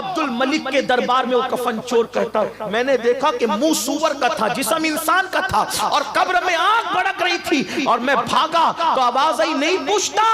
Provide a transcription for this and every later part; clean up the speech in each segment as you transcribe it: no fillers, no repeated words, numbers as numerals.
अब्दुल मलिक के दरबार में वो कफन चोर कहता, मैंने देखा कि मुंह सूअर का था, जिस्म इंसान का था, और कब्र में आग भड़क रही थी, और मैं भागा तो आवाज आई, नहीं पूछता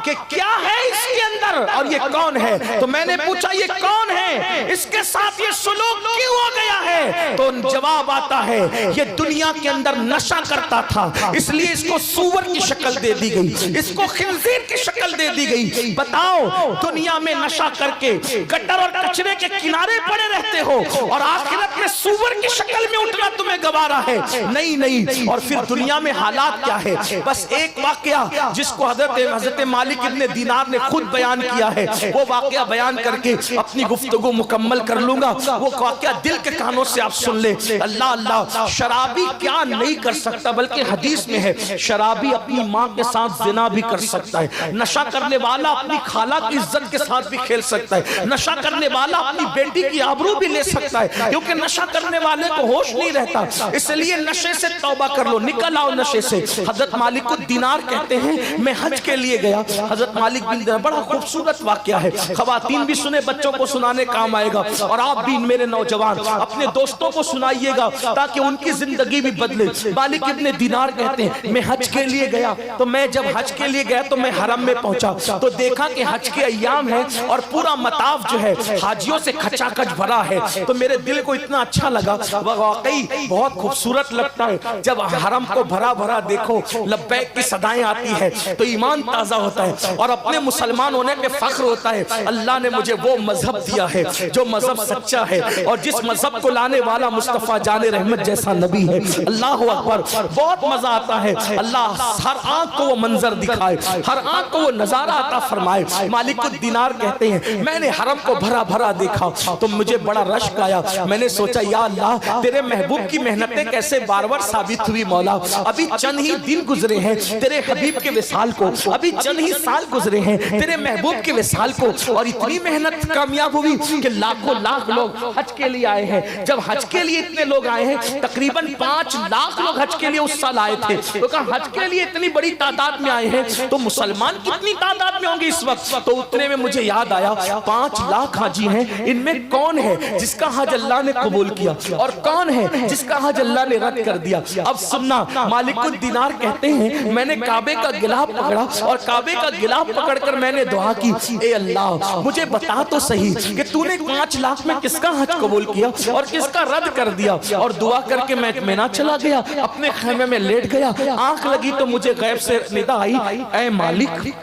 कि क्या है इसके अंदर और ये कौन है। तो मैंने पूछा ये कौन है, इसके साथ ये सुलूक क्यों हो गया है। तो जवाब आता है, ये दुनिया के अंदर नशा करता था, इसलिए इसको सूअर की शक्ल दे दी गई, इसको खिंजीर की शक्ल दे दी गई। बताओ, दुनिया में नशा करके गटर और कचरे के किनारे पड़े रहते हो, और आखिरत में सूअर की शक्ल में उठना तुम्हें गवारा है। नहीं नहीं। और फिर दुनिया में हालात क्या है, बस एक वाकया जिसको हजरत मालिक इब्ने दीनार ने खुद बयान किया है, वो वाकया बयान करके अपनी गुफ्तगू मुकम्मल कर लूंगा। वो वाकया दिल के कानों से आप सुन ले। अल्लाह अल्लाह, शराबी क्या नहीं कर सकता, बल्कि हदीस में है शराबी अपनी माँ के साथ जिना भी कर सकता है, नशा करने वाला अपनी खाला की इज्जत के साथ भी खेल सकता है, नशा करने वाला अपनी बेटी की आबरू भी ले सकता है, क्योंकि नशा करने वाले को होश नहीं रहता। इसलिए नशे से तौबा कर लो, निकल आओ नशे से। हजरत मालिक को दीनार कहते हैं, मैं हज के लिए गया। हजरत मालिक बिन दीनार, बड़ा खूबसूरत वाकया है, खवातीन भी सुने, बच्चों को सुनाने काम आएगा, और आप भी मेरे नौजवान अपने दोस्तों को सुनाइएगा ताकि उनकी जिंदगी भी बदले। मालिक इब्ने दीनार कहते हैं, मैं हज के लिए गया, तो मैं जब हज के लिए गया तो मैं हरम में पहुंचा, तो देखा कि हज के अय्याम है और पूरा मताफ जो है हाजियों से खचाखच भरा है। तो मेरे दिल को इतना अच्छा लगा, वाकई बहुत खूबसूरत लगता है जब हरम को भरा भरा देखो, लब्बैक की सदाएं आती है तो ईमान ताजा होता है और अपने मुसलमान होने पे फख्र होता है। अल्लाह ने मुझे वो मजहब दिया है जो मजहब सच्चा है, और जिस मजहब को लाने वाला मुस्तफा जाने रहमत जैसा नबी है। अल्लाह अकबर, बहुत मजा आता है। अल्लाह हर आंख को वो मंजर दिखाए, हर आंख को वो नजारा अता फरमाए। मालिक दीनार कहते हैं, मैंने हरम को भरा भरा देखा तो मुझे बड़ा रश्क आया। मैंने सोचा, या अल्लाह, तेरे महबूब की मेहनतें कैसे बार बार साबित हुई मौला। अभी चंद ही दिन गुजरे हैं तेरे हबीब के विसाल को, अभी चंद ही साल गुजरे हैं तेरे महबूब के विसाल को, और इतनी मेहनत कामयाब हुई कि लाखों लाख लोग हज के लिए आए हैं। जब हज के लिए इतने लोग आए हैं, तकरीबन 5 लाख लोग हज के लिए उस साल आए थे, तो कहा हज के लिए इतनी बड़ी तादाद में आए हैं तो मुसलमान कितनी तादाद में होंगे इस वक्त। तो उतने में मुझे याद आया, 5 लाख हाजी हैं, इनमें कौन है जिसका हज अल्लाह ने कबूल किया और कौन है जिसका हज अल्लाह ने रद्द कर दिया। अब सुनना, मालिकुद दीनार कहते हैं, मैंने काबे का गिलाफ पकड़ा और काबे का गिलाफ पकड़कर मैंने दुआ की, ए अल्लाह, मुझे बता तो सही कि तूने 5 लाख में किसका हज कबूल किया और किसका रद्द कर दिया। और दुआ करके मैं इत्मीनान चला गया, अपने खेमे में लेट गया। आंख लगी तो मुझे गैब से निदा आई, ऐ मालिक,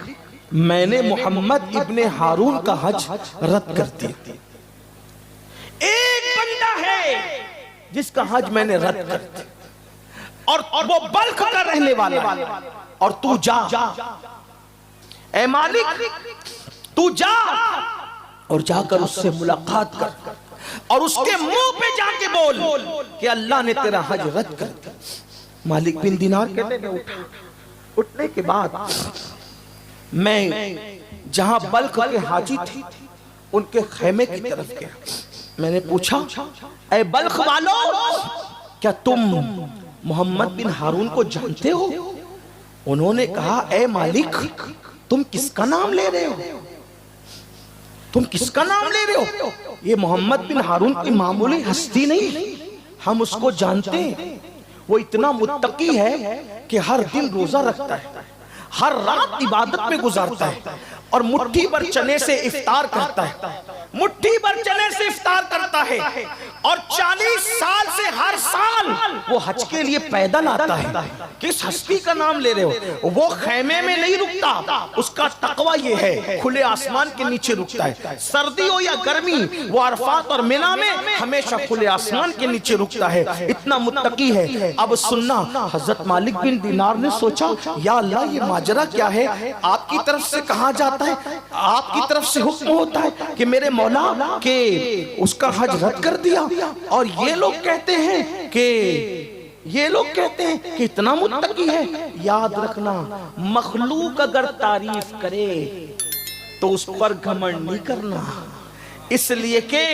मैंने मोहम्मद इब्ने हारून का हज रद्द कर दिया। एक बंदा है जिसका हज मैंने रद्द कर दिया, और वो बल्ख का रहने वाला है, और तू जा, ऐ मालिक, तू जा और जाकर उससे मुलाकात कर और उसके मुंह पे जाके बोल कि अल्लाह ने तेरा हज रद्द कर दिया। मालिक बिन दीनार कहते हैं, उठने के बाद मैं जहां बल्ख के हाजी थे उनके खेमे की तरफ गया। मैंने पूछा, ऐ बल्ख वालों, क्या तुम मोहम्मद बिन हारून को जानते हो? उन्होंने कहा, ऐ मालिक, तुम किसका नाम ले रहे हो? तुम किसका नाम ले रहे हो? ये मोहम्मद बिन हारून की मामूली हस्ती नहीं, हम उसको जानते हैं। वो इतना मुत्तकी है कि हर दिन रोजा रखता है, हर रात इबादत में गुजारता है, और मुट्ठी भर चने से इफ्तार करता है, मुट्ठी भर चने से इफ्तार करता है, और 40 साल से हर साल वो हज के लिए पैदल आता है। किस हस्ती का नाम ले रहे हो? वो खेमे में नहीं रुकता, उसका तकवा ये है खुले आसमान के नीचे रुकता है, सर्दी हो या गर्मी, वो अरफात और मिना में हमेशा खुले आसमान के नीचे रुकता है, इतना मुत्तकी है। अब सुनना, हजरत मालिक बिन दीनार ने सोचा, या अल्लाह, ये माजरा क्या है? आपकी तरफ से कहा जाता है, आपकी तरफ से हुक्म होता है कि मेरे मौला के उसका हज रद्द कर दिया, और ये लोग कहते हैं कि इतना मुत्तकी है। याद रखना, मखलूक अगर तारीफ करे तो उस पर घमंड नहीं करना, इसलिए कि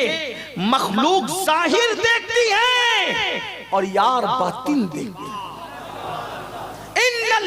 मखलूक जाहिर देखती है और यार बातिन देखती है। इन्ना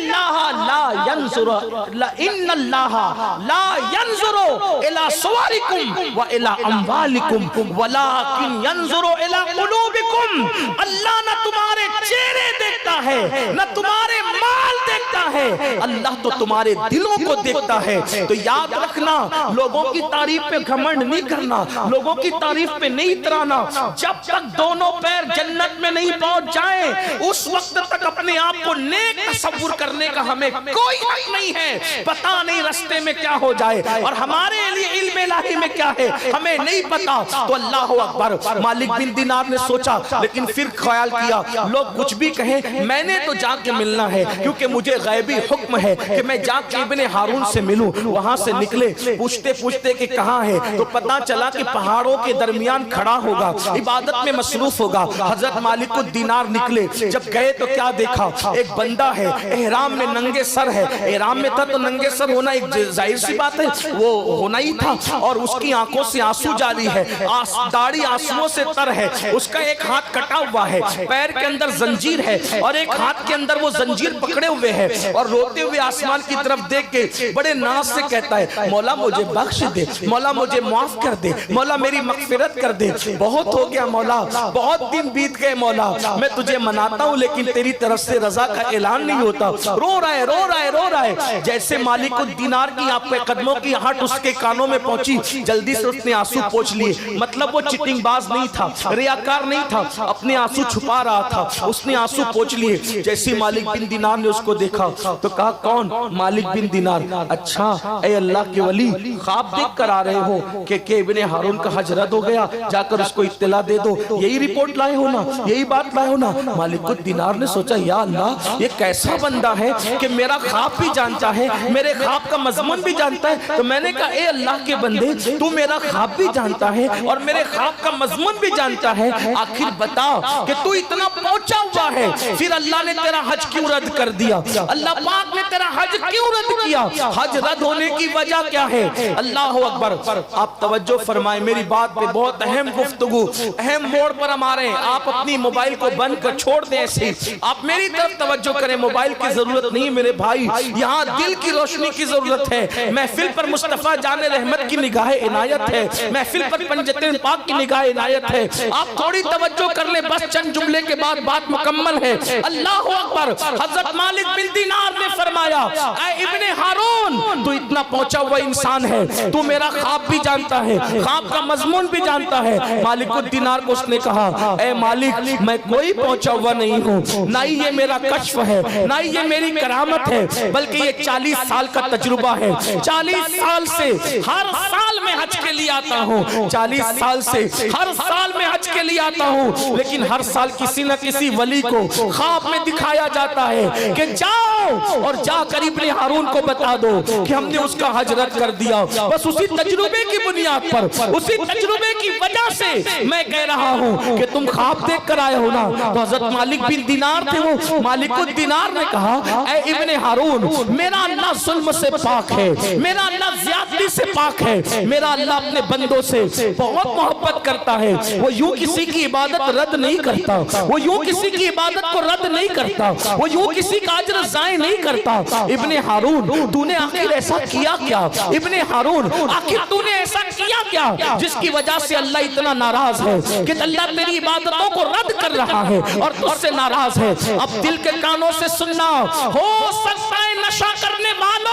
इन्नल्लाहा ला यंजुरु इला सुवारिकुम व इला अम्वालिकुम वलाकिन यंजुरु इला कुलूबिकुम। अल्लाह न तुम्हारे चेहरे देखता है न तुम्हारे माल देखता है, अल्लाह तो तुम्हारे दिलों को देखता है। तो याद रखना, लोगों की तारीफ पे घमंड नहीं करना, लोगों की तारीफ पे नहीं इतराना। जब तक दोनों पैर जन्नत में नहीं पहुंच जाए उस वक्त तक अपने आप को नेक तसव्वुर करने का हमें कोई हक नहीं है। पता नहीं रास्ते में क्या हो जाए और हमारे लिए इल्म इलाही में क्या है हमें नहीं पता। तो अल्लाह अकबर। मालिक बिन दिनार ने सोचा, लेकिन फिर ख्याल किया लोग कुछ भी कहें मैंने तो जाके मिलना है, क्योंकि मुझे गैबी हुक्म है कि मैं जाके इब्ने हारून से मिलूं। वहां से निकले पूछते पूछते कि कहां है, तो पता चला कि पहाड़ों के दरमियान खड़ा होगा, इबादत में मसरूफ होगा। हजरत मालिक दिनार निकले, जब गए तो क्या देखा, एक बंदा है एहराम में नंगे सर है। एहराम में था तो नंगे सर होना एक जाहिर सी बात है, वो होना ही था। और उसकी आंखों से आंसू जारी है, दाढ़ी आंसुओं से तर है, उसका एक हाथ कटा हुआ है, पैर के अंदर जंजीर है और एक हाथ के अंदर वो जंजीर पकड़े हुए है और रोते हुए आसमान की तरफ देख के बड़े नाज से कहता है मौला मुझे बख्श दे, मौला मुझे माफ कर दे, मौला मेरी मगफिरत कर दे। बहुत हो गया मौला, बहुत दिन बीत गए मौला, मैं तुझे मनाता हूँ लेकिन तेरी तरफ से रजा का ऐलान नहीं होता। रो रहा है, रो रहा है, रो रहा है। जैसे मालिक दिनार की आपके कदमों की आहट उसके कानों में पहुंची, जल्दी से उसने आंसू पोंछ लिए। मतलब वो चिटिंगबाज नहीं था, रियाकार नहीं था, अपने आंसू छुपा रहा था, उसने आंसू पोंछ लिए। जैसे मालिक बिन दिनार ने उसको देखा तो कहा कौन? मालिक बिन दिनार। अच्छा ऐ अल्लाह के वली, ख्वाब देख कर आ रहे हो कि इब्ने हारून का हज रद्द हो गया, जाकर उसको इत्तला दे दो, यही रिपोर्ट लाए हो ना, यही बात लाए हो ना। मालिक दिनार ने सोचा या अल्लाह ये कैसा बंदा है कि मेरा ख्वाब भी जानता है, मेरे ख्वाब का मजमून भी जानता है। तो मैंने कहा ए अल्लाह के बंदे, तू मेरा ख्वाब भी जानता है और मेरे ख्वाब का मजमून भी जानता है, आखिर बता कि तू इतना पहुंचा हुआ है, फिर अल्लाह ने तेरा हज क्यों रद्द कर दिया? अल्लाह पाक ने तेरा हज क्यों रद्द किया? हज रद्द होने की वजह क्या है? अल्लाह अकबर। आप तवज्जो फरमाए, मेरी बात पे बहुत अहम गुफ्तगू, अहम मोड़ पर हम आ रहे हैं। आप अपनी मोबाइल को बंद कर छोड़ दें, ऐसे आप मेरी तरफ तवज्जो करें। मोबाइल की जरूरत नहीं मेरे भाई, यहाँ दिल की रोशनी की जरूरत है। महफिल पर मुस्तफा जाने रहमत की निगाह इनायत है, महफिल पर पंजतन पाक की निगाह इनायत है। आप थोड़ी तवज्जो कर ले, बस चंद जुमले के बाद बात मुकम्मल है। अल्लाह अकबर। हजरत मालिक बिन दिनार ने फरमाया ऐ इब्ने हारून, तू इतना पहुंचा हुआ इंसान है, तू मेरा ख्वाब भी जानता है, ख्वाब का मजमून भी जानता है। मालिक दिनार को उसने कहा ऐ मालिक, मैं कोई पहुंचा हुआ नहीं हूँ, ना ही ये मेरा कश्फ है, ना ही ये मेरी करामत है, बल्कि ये 40 साल का तजुर्बा है। 40 साल से हर साल में हज के लिए आता हूँ, 40 साल से हर साल में हज के लिए आता हूँ, लेकिन हर साल किसी न किसी वली को ख्वाब में दिखाया जाता है कि जाओ और जाकर इब्ने हारून को बता दो कि हमने उसका हज रद्द कर दिया। बस उसी तजुर्बे की बुनियाद पर, उसी तजुर्बे की वजह से मैं कह रहा हूँ कि तुम ख्वाब देख कर आए हो ना। तो हजरत मालिक बिन दिनार थे, वो मालिक दिनार ने कहा ऐ इब्ने हारून, मेरा अल्लाह जुल्म से पाक है, मेरा अल्लाह ज़्यादती से पाक है, मेरा अल्लाह अपने बंदों से बहुत मोहब्बत करता है। वो यूं किसी की इबादत रद्द नहीं करता, वो यूं किसी की इबादत को रद्द नहीं करता, वो यूं किसी का अज्र ज़ाय नहीं करता। इब्ने हारून, तूने आखिर ऐसा किया क्या? इब्ने हारून, आखिर तूने ऐसा किया क्या जिसकी वजह से अल्लाह इतना नाराज है कि अल्लाह तेरी इबादतों को रद्द कर रहा है और तुझसे नाराज है? अब दिल के कानों से सुनना, हो सकता है नशा करने वालों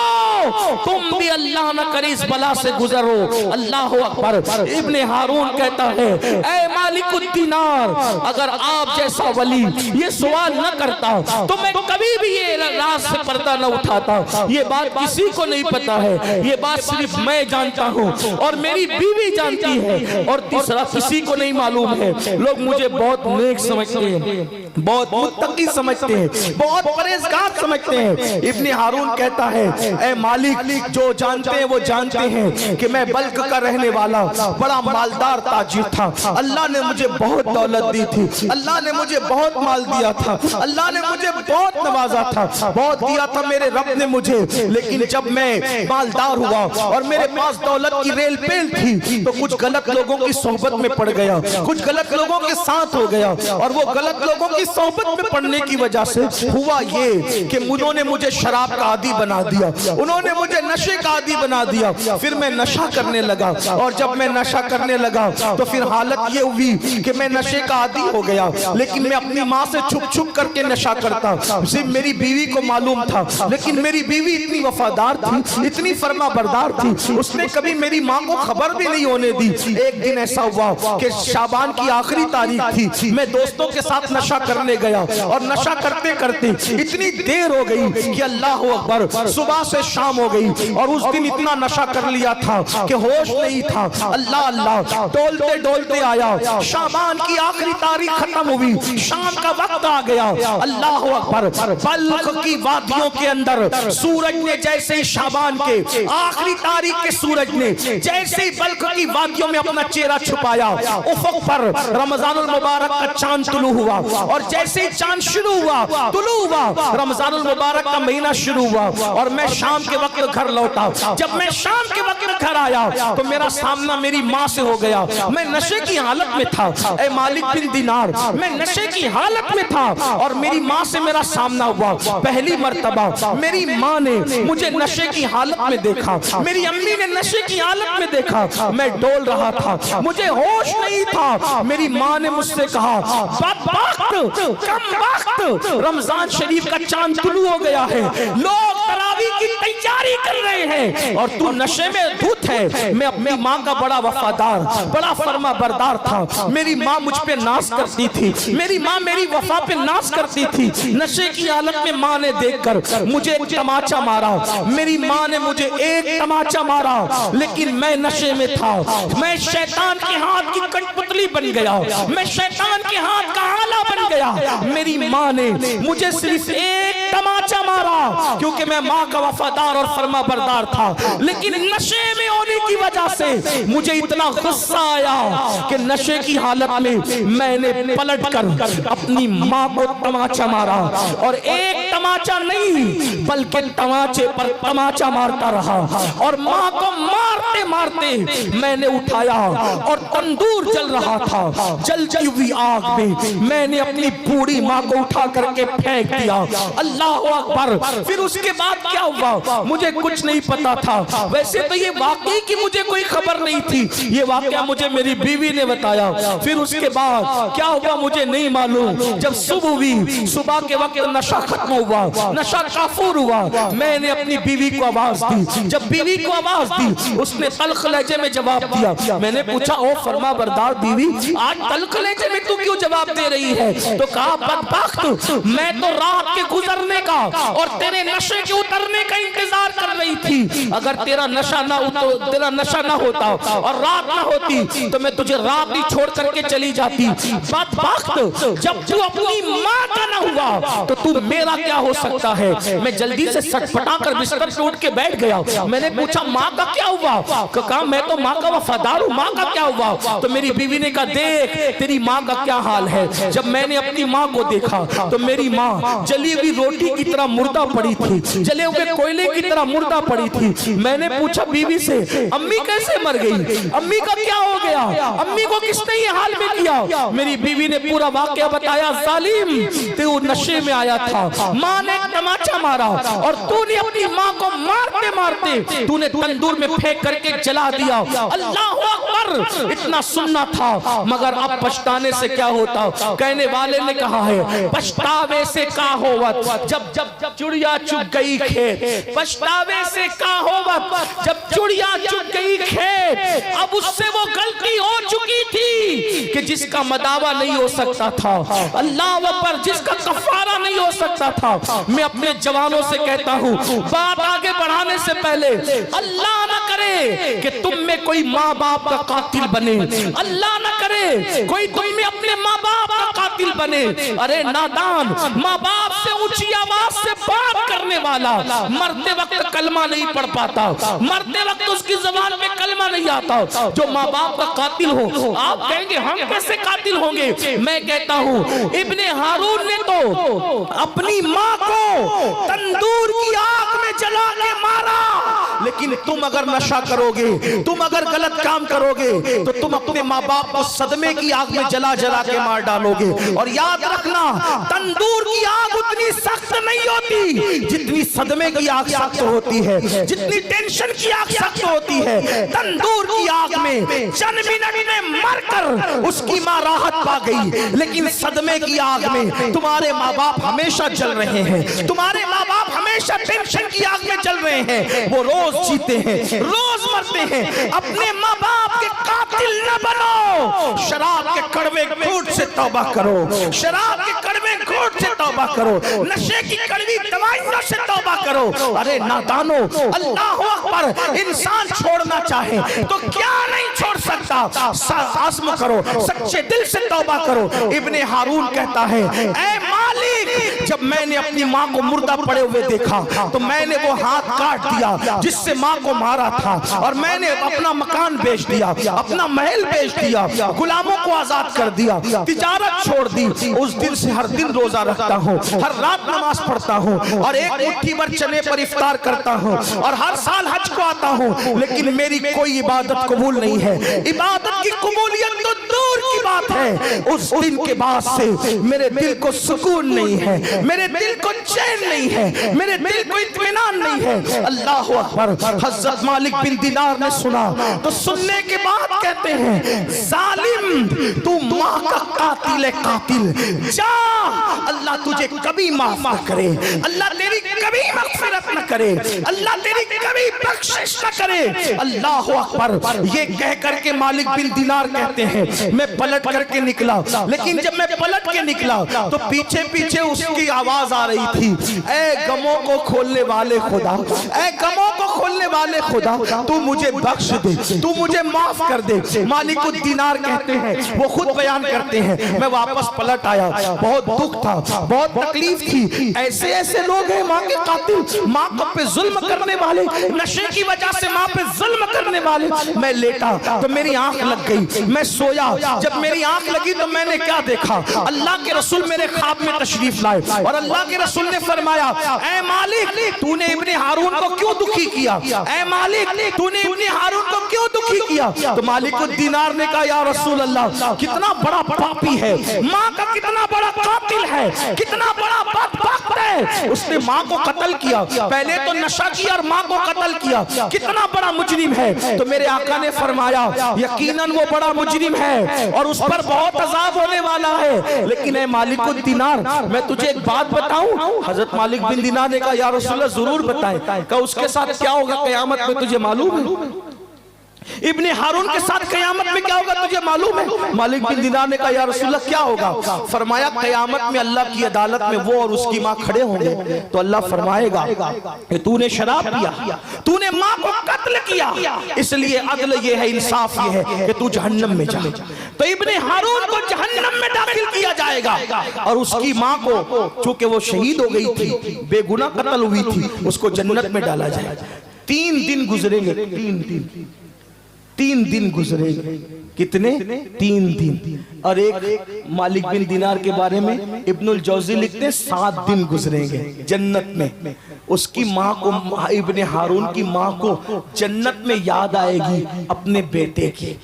तुम भी अल्लाह न करे इस बला से गुजरो। अल्लाह अकबर। इब्ने हारून कहता है ऐ मालिक दिनार, अगर आप जैसा वली ये सवाल न करता तो मैं कभी भी ये राज से पर्दा न उठाता। ये बात किसी को नहीं पता है, ये बात सिर्फ मैं जानता हूँ और मेरी बीवी जानती है और तीसरा किसी को नहीं मालूम है। लोग मुझे बहुत नेक समझते हैं, बहुत मुत्तकी समझते हैं, बहुत परहेजगार समझते हैं। इब्ने हारून कहता है, ऐ मालिक, जो जानते हैं वो जानते हैं कि मैं बल्क का रहने वाला बड़ा मालदार ताजिर था। अल्लाह ने मुझे बहुत दौलत दी थी, अल्लाह ने मुझे बहुत माल दिया था, अल्लाह ने मुझे बहुत नवाजा था, बहुत दिया था मेरे रब ने मुझे। लेकिन जब मैं मालदार हुआ और मेरे पास दौलत की रेल पेल थी तो कुछ गलत लोगों की सोहबत में पड़ गया, कुछ गलत लोगों के साथ हो गया। और वो गलत लोगों की सोहबत में पड़ने की वजह से हुआ ये कि उन्होंने मुझे शराब का आदी बना दिया, उन्होंने मुझे नशे का आदी बना दिया। फिर मैं नशा करने लगा और जब मैं नशा करने लगा तो फिर हालत ये हुई कि मैं नशे का आदी हो गया। लेकिन मैं अपनी माँ से छुप छुप करके नशा करता, सिर्फ मेरी बीवी को मालूम था। लेकिन मेरी बीवी इतनी वफादार थी, इतनी फर्मा बरदार थी, उसने कभी मेरी माँ को खबर भी नहीं होने दी। एक दिन ऐसा हुआ कि शाबान की आखिरी तारीख थी, मैं दोस्तों के साथ नशा करने गया और नशा करते करते इतनी देर हो गई कि अल्लाह अकबर, सुबह से शाम हो गई। और उस दिन इतना नशा कर लिया था कि होश नहीं था। अल्लाह अल्लाह डोलते डोलते आया, शाबान की आखिरी तारीख खत्म हुई, शाम का वक्त आ गया। अल्लाह अकबर, बल्ख की वादियों के अंदर सूरज ने जैसे ही शाबान के आखिरी तारीख के सूरज ने जैसे ही बल्ख की वादियों में अपना चेहरा छुपाया, उफक पर रमजानुल मुबारक का चांद तुलू हुआ। और जैसे ही चांद शुरू हुआ, तुलू हुआ, रमजानुल मुबारक का महीना शुरू हुआ। और मैं शाम के वक्त घर लौटा। जब मैं शाम के वक्त घर आया तो मेरा सामना मेरी माँ से हो गया। मैं नशे की हालत में था, ऐ मालिक बिन दिनार, मैं नशे की हालत में था और मेरी माँ से मेरा सामना हुआ। पहली मर्तबा मेरी माँ ने मुझे नशे की हालत में देखा, मेरी अम्मी ने नशे की हालत में देखा। मैं डोल रहा था, मुझे होश नहीं था। मेरी माँ ने मुझसे कहा, बदबख्त, कमबख्त, रमजान शरीफ का चांद तुलू हो गया है, लोग तरावीह की तैयारी कर रहे हैं और तू नशे में धुत है। मैं अपनी माँ का बड़ा वफादार, बड़ा फर्मा बरदार था। मेरी माँ मुझ पे नाज करती थी, मेरी माँ मेरी वफा पे नाज करती थी। नशे की हालत में माँ ने देखकर मुझे एक तमाचा मारा, मेरी माँ ने मुझे एक तमाचा मारा। लेकिन मैं नशे में था, मैं शैतान के हाथ की कठपुतली बन गया, मैं शैतान के हाथ का आला बन गया। मेरी माँ ने मुझे सिर्फ एक तमाचा मारा क्योंकि मैं माँ का वफादार और फर्मा बरदार था। लेकिन नशे में होने की वजह से मुझे इतना गुस्सा आया कि नशे की हालत में मैंने पलटकर अपनी माँ को तमाचा मारा। और एक तमाचा नहीं बल्कि तमाचे पर तमाचा मारता रहा और माँ को मारते मारते मैंने उठाया और तंदूर जल रहा था, जलती हुई आग में मैंने अपनी बूढ़ी माँ को उठा करके फेंक दिया। अल्लाह अकबर। फिर उसके बाद क्या हुआ मुझे कुछ नहीं पता था। वैसे तो ये वाकई की मुझे कोई खबर नहीं थी, ये वाकया मुझे मेरी बीवी ने बताया। फिर उसके बाद क्या हुआ मुझे नहीं मालूम। जब सुबह हुई, सुबह के वक्त नशा खत्म हुआ, नशा काफूर हुआ, मैंने अपनी बीवी को आवाज दी। जब बीवी को आवाज दी उसने तल्ख लहजे में जवाब दिया। मैंने पूछा, ओ फर्मा बरदार बीवी, आज तल्ख लहजे में तू क्यों जवाब दे रही है? तो कहा, बदबख्त, मैं तो रात के गुजरने का और तेरे नशे के उतरने का इंतजार कर रही थी। अगर तेरा नशा ना होता और रात ना होती तो मैं तुझे रात ही छोड़ करके चली जाती। बदबख्त, जब तू अपनी माँ का ना हुआ तो तू मेरा क्या हो सकता है? मैं जल्दी से सटपटा कर बिस्तर से उठ के बैठ गया। मैंने पूछा, माँ का क्या हुआ? कहा, मैं तो माँ का वफादार हूँ, माँ का क्या हुआ? तो मेरी बीवी ने कहा, देख तेरी माँ का क्या हाल है। जब मैंने अपनी माँ को देखा तो मेरी माँ जली हुई रोटी की तरह मुर्दा पड़ी थी, जले हुए कोयले की तरह मुर्दा पड़ी थी। मैंने पूछा बीवी से, अम्मी कैसे मर गई? अम्मी का क्या हो गया? अम्मी को किसने ये हाल में किया? मेरी बीवी ने पूरा वाकया बताया। जालिम, तू नशे में आया था, माँ ने तमाचा मारा और तूने अपनी माँ को मारते मारते तूने तंदूर में फेंक करके जला दिया। अल्लाह अकबर। इतना सुनना था मगर अब पछताने से क्या होता? कहने वाले ने कहा है, पछतावे से का होवत जब जब चिड़िया चुग गई खेत। पछतावे से का होवत जब चिड़िया चुग गई खेत। अब उससे वो गलती हो चुकी थी कि जिसका मदावा नहीं हो सकता था, अल्लाह अकबर, जिसका कफारा नहीं हो सकता था। मैं अपने जवानों से कहता हूँ, बात आगे बढ़ाने से पहले अल्लाह न करे कि तुम में कोई माँ बाप का कातिल बने, अल्लाह न करे कोई तुम में अपने माँ बाप का कातिल बने। अरे नादान, माँ बाप से ऊंची आवाज से बात करने वाला मरते वक्त कलमा नहीं पढ़ पाता, मरते वक्त उसकी जबान में कलमा नहीं आता, जो माँ बाप का कातिल हो। आप कहेंगे हम कैसे कातिल होंगे? मैं कहता हूँ इब्ने हारून ने तो अपनी माँ को तंदूर की आग में जला के मारा, लेकिन तुम अगर नशा करोगे, तुम अगर गलत काम करोगे तो तुम अपने माँ बाप को सदमे की आग में जला जला के मार डालोगे। और याद रखना, तंदूर की आग उतनी सख्त नहीं होती जितनी सदमे की आग सख्त होती है, जितनी टेंशन की आग सख्त होती है। तंदूर की आग में चंद मिनट में मरकर उसकी माँ राहत पा गई, लेकिन सदमे की आग में तुम्हारे माँ बाप हमेशा जल रहे हैं, तुम्हारे माँ बाप हमेशा टेंशन की आग में जल रहे हैं। वो रोज जीते हैं, रोज मरते हैं। अपने माँ बाप के कातिल न बनो। शराब के कड़वे घूंट से तौबा करो, शराब के कड़वे घूंट से तौबा करो, नशे की कड़वी दवाइयों से तौबा करो। अरे नादानो, अल्लाह अकबर, इंसान छोड़ना चाहे तो क्या नहीं छोड़ सकता। आज़म करो, सच्चे दिल से तौबा करो। इब्ने हारून कहता है, ऐ मालिक, जब मैंने अपनी माँ को मुर्दा पड़े हुए देखा तो मैंने वो हाथ काट दिया जिससे माँ को मारा था, और मैंने अपना मकान बेच दिया, अपना महल बेच दिया, गुलामों को आजाद कर दिया, तिजारत छोड़ दी। उस दिन से हर दिन रोजा रखता हूँ, हर रात नमाज पढ़ता हूँ, और एक मुट्ठी भर चने पर इफ्तार करता हूँ, और हर साल हज को आता हूँ, लेकिन मेरी कोई इबादत कबूल नहीं है। इबादत की कबूलियत तो दूर की बात है। उस दिन के बाद से मेरे दिल को सुकून नहीं है, मेरे दिल को चैन नहीं है, मेरे दिल को इत्मीनान नहीं है। अल्लाह अकबर। हज़रत मालिक बिन दिनार ने सुना तो सुनने के बाद कहते हैं, जालिम, तू माँ का कातिल है, कातिल। जा, अल्लाह तुझे कभी माफ न करे, अल्लाह तेरी कभी मग़फ़िरत न करे, अल्लाह तेरी कभी बख्शिश न करे। अल्लाह अकबर। ये कह करके मालिक बिन दिनार कहते हैं, मैं पलट करके निकला, लेकिन जब मैं पलट के निकला तो पीछे पीछे उसकी आवाज आ रही थी, ऐ गमों को खोलने वाले खुदा, ऐ गमों को खोलने वाले खुदा, तू मुझे बख्श दे, तू मुझे माफ कर दे। मालिकुद दिनार कहते हैं, वो खुद बयान करते हैं, मैं वापस पलट आया, बहुत दुख था, बहुत तकलीफ थी। ऐसे ऐसे लोग हैं माँ के कातिल, माँ पे जुल्म करने वाले, नशे की वजह से माँ पे जुल्म करने वाले। मैं लेटा तो मेरी आंख लग गई, मैं सोया, जब मेरी आंख लगी तो मैंने क्या देखा, अल्लाह के रसूल मेरे ख्वाब में तशरीफ लाए, और अल्लाह के रसूल ने फरमाया, ऐ मालिक, तूने इब्ने हारून को क्यों दुखी किया? ऐ मालिक, तूने इब्ने हारून को क्यों दुखी किया? तो मालिकुद दिनार ने कहा, या रसूल अल्लाह, कितना बड़ा पापी है, माँ का कितना बड़ा कातिल है, कितना बड़ा बदबख्त है, उसने माँ को कत्ल किया, पहले तो नशा किया और माँ को कत्ल किया, कितना बड़ा मुजरिम है। तो मेरे आका ने फरमाया, यकीनन वो बड़ा मुजरिम है और उस पर बहुत अजाब होने वाला है, लेकिन ऐ मालिकुद दिनार, मैं तुझे एक बात बताऊं। हजरत मालिक बिन दिनार ने कहा, या रसूलल्लाह जरूर बताएं। कहा, उसके साथ क्या होगा कयामत में तुझे मालूम है? इब्ने हारून के साथ कयामत में क्या होगा तुझे मालूम है? मालिक बिन दिनार ने कहा, या रसूलल्लाह क्या होगा? फरमाया, कयामत में अल्लाह की अदालत में वो और उसकी माँ खड़े होंगे, तो अल्लाह फरमाएगा कि तूने शराब पिया, तूने माँ को कत्ल किया, इसलिए अदल ये है, इंसाफ ये है कि तू जहन्नम में जा। तो इब्ने हारून को जहन्नम में दाखिल किया जाएगा, और उसकी माँ को, चूंकि वो शहीद हो गई थी, बेगुनाह कत्ल हुई थी, उसको जन्नत में डाला जाएगा। 3 दिन गुजरेंगे, 3 दिन गुजरेंगे। कितने? 3 दिन। और एक मालिक बिन दिनार के बारे में इब्नुल जौजी लिखते हैं, 7 दिन गुजरेंगे जन्नत में। उसकी माँ को, इब्ने हारून की माँ को जन्नत में याद आएगी अपने बेटे की।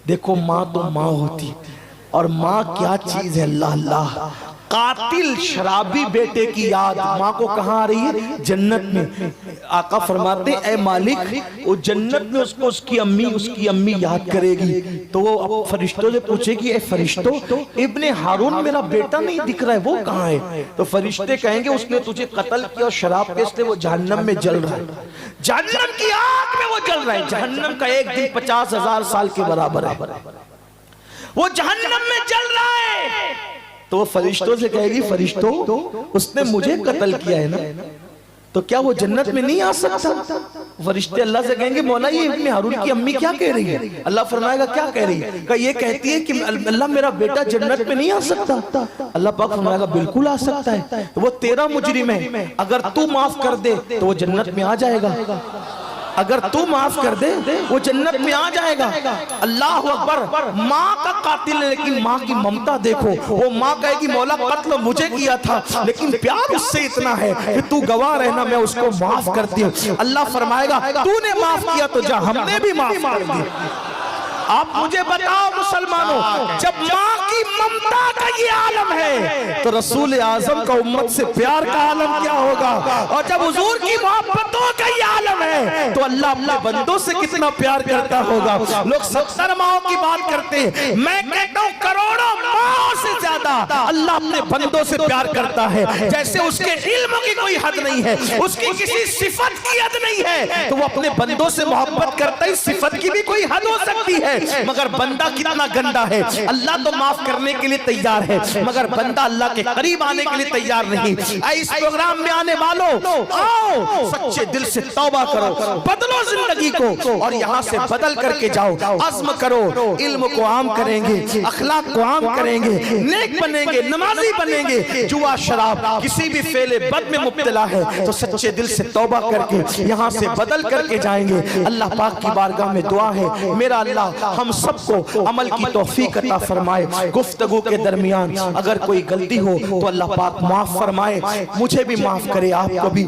देखो, माँ तो माँ होती, और माँ क्या चीज है, अल्लाह अल्लाह। कातिल शराबी बेटे की याद माँ को कहाँ आ रही है? जन्नत में। आका फरमाते, ऐ मालिक, वो जन्नत में उसको उसकी अम्मी याद करेगी, तो वो फरिश्तों से पूछेगी, ऐ फरिश्तों, इब्ने हारून मेरा बेटा नहीं दिख रहा है, वो कहाँ है? तो फरिश्ते कहेंगे, उसने तुझे कत्ल किया और शराब पे, इसलिए वो जहन्नम में जल रहा है, जहन्नम की आग में वो जल रहा है। जहन्नम का एक दिन 50,000 साल के बराबर है, वो जहन्नम में जल रहा है। तो वो फरिश्तों से कहेगी, फरिश्तों, उसने मुझे कत्ल किया है ना? तो क्या वो जन्नत में नहीं आ सकता? फरिश्ते अल्लाह से कहेंगे मौला ये इब्ने हारून की अम्मी क्या कह रही है? अल्लाह फरमाएगा क्या कह रही है? कहा ये कहती है कि अल्लाह मेरा बेटा जन्नत में नहीं आ सकता। अल्लाह पाक फरमाएगा बिल्कुल आ सकता है। तो वो तेरा मुजरिम है, अगर तू माफ कर दे तो वो जन्नत में आ जाएगा। अगर तू माफ कर दे वो जन्नत में आ जाएगा। अल्लाह अकबर। माँ का कातिल है लेकिन माँ की ममता देखो। वो माँ कहेगी मौला कत्ल मुझे किया था लेकिन प्यार उससे इतना है कि तू गवाह रहना मैं उसको माफ करती हूँ। अल्लाह फरमाएगा तूने माफ किया तो जा हमने भी माफ कर दिया। आप मुझे बताओ मुसलमानों, जब माँ की ममता का ये आलम है तो रसूल आजम का उम्मत से प्यार का आलम क्या होगा? और जब हुजूर की मोहब्बतों का ये आलम है तो अल्लाह अपने बंदों से कितना प्यार करता होगा। लोग 70 माओं की बात करते हैं, मैं कहता हूँ करोड़ों माओं से ज्यादा अल्लाह अपने बंदों से प्यार करता है। जैसे उसके इल्म की कोई हद नहीं है, उसकी किसी सिफत की हद नहीं है, तो वो अपने बंदों से मोहब्बत करता है। सिफत की भी कोई हद हो सकती है, मगर बंदा कितना गंदा है। अल्लाह तो माफ करने के लिए तैयार है मगर बंदा अल्लाह के करीब आने के लिए तैयार नहीं। इस प्रोग्राम में आने वालों आओ सच्चे दिल से तौबा करो, बदलो जिंदगी को और यहाँ से बदल करके जाओ। अज़्म करो, इल्म को आम करेंगे, अखलाक को आम करेंगे, नेक बनेंगे, नमाजी बनेंगे। जुआ शराब किसी भी फेले बद में मुब्तला है तो सच्चे दिल से तौबा करके यहाँ से बदल करके जाएंगे। अल्लाह पाक की बारगाह में दुआ है मेरा अल्लाह हम सबको अमल की तौफीक अता फरमाए। गुफ्तगू के दरमियान अगर कोई गलती हो तो अल्लाह पाक माफ फरमाए, मुझे भी माफ करे, आपको भी।